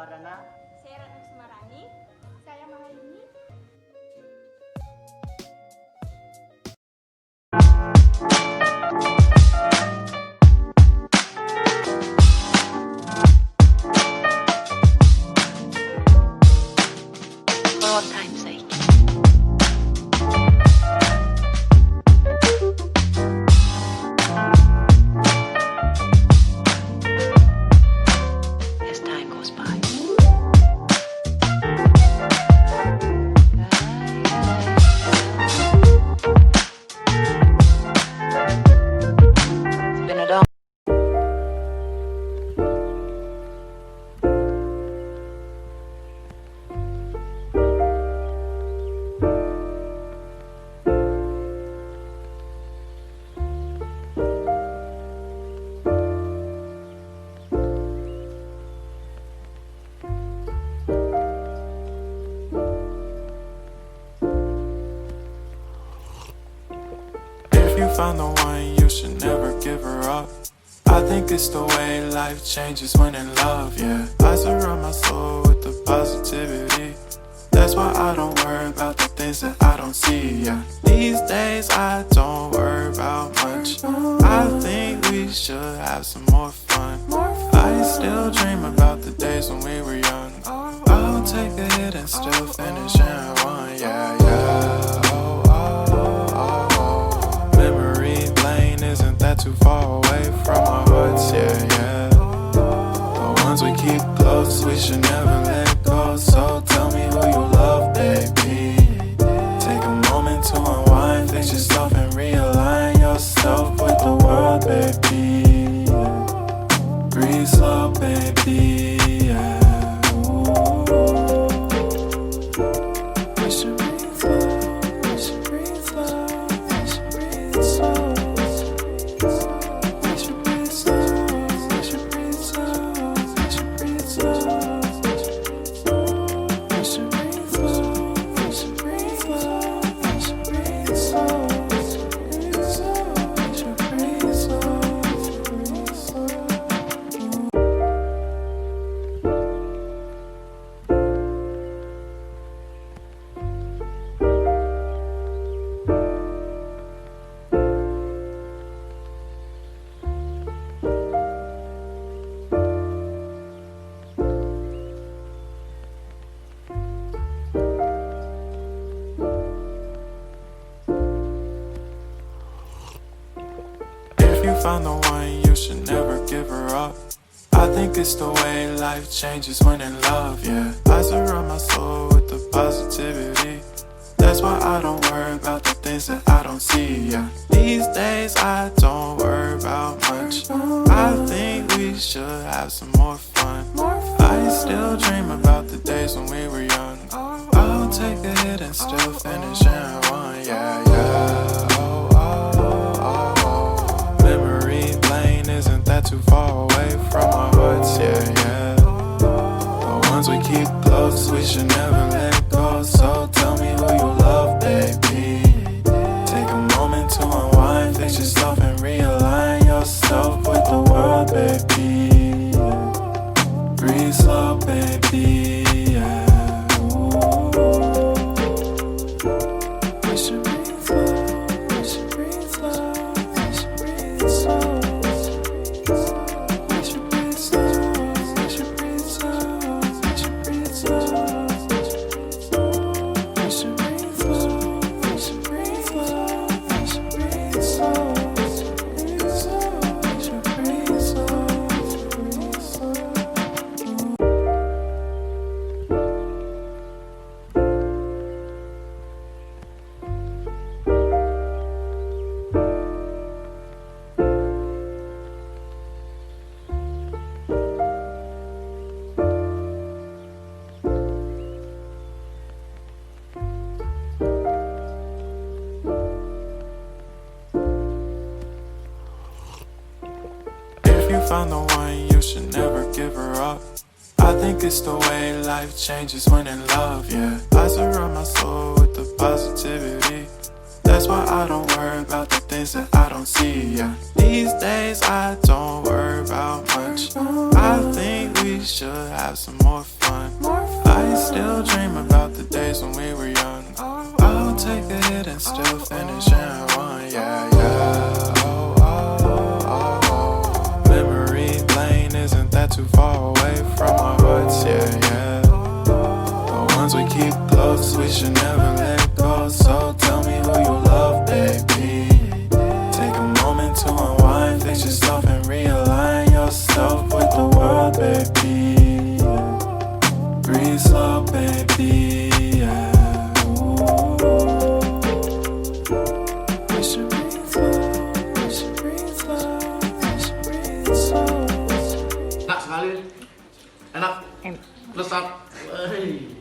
Suardana. Saya Rani. Saya Mahayuni. For all time's sake. As time goes by. It's been a long. If you found the one, you should never give her up. I think it's the way life changes when in love, yeah. I surround my soul with the positivity. That's why I don't worry about the things that I don't see, yeah. These days I don't worry about much. I think we should have some more fun. I still dream about the days when we were young. I'll take a hit and still finish in one, yeah, yeah. Oh, oh, oh, oh. Memory lane isn't that too far away from our hearts, yeah, yeah. The ones we keep close, we should never let go. So tell me who you love, baby. Take a moment to unwind, fix yourself and realign yourself with the world, baby. Breathe slow, baby, yeah. We should breathe slow, we should breathe slow, we should breathe slow. We should breathe slow, we should breathe slow, we should breathe slow. We should breathe slow, we should breathe slow, we should breathe slow. We should breathe slow, breathe slow. If you found the one, you should never give her up. I think it's the way life changes when in love, yeah. I surround my soul with the positivity. That's why I don't worry about the things that I don't see, yeah. These days I don't worry about much. I think we should have some more fun. I still dream about the days when we were young. I'll take a hit and still finish in one, yeah, yeah. Oh, oh, oh, oh. Memory lane isn't that too far away from our hearts, yeah, yeah. The ones we keep close, we should never let go. So tell me who you love, baby. Take a moment to unwind, fix yourself and realign yourself with the world, baby. Breathe slow, baby, yeah. We should breathe slow, we should breathe slow, we should breathe slow. We should breathe slow, we should breathe slow, we should breathe slow. We should breathe slow, we should breathe slow, we should breathe slow. We should breathe slow, breathe slow. If you found the one, you should never give her up. I think it's the way life changes when in love, yeah. I surround my soul with the positivity. That's why I don't worry about the things that I don't see, yeah. These days I don't worry about much. I think we we should have some more fun. I still dream about the days when we were young. I'll take a hit and still finish in one. Yeah, yeah. Oh, oh, oh, oh. Memory lane, isn't that too far away from our hearts? Yeah, yeah. The ones we keep close, we should never let go. So tell me who you love, baby. Take a moment to unwind, fix yourself and realign yourself with the world, baby. Breathe slow, baby. Yeah. Ooh. We should breathe slow. We should breathe slow. We should breathe slow. Enak sekali. Enak. Lesat. Wey.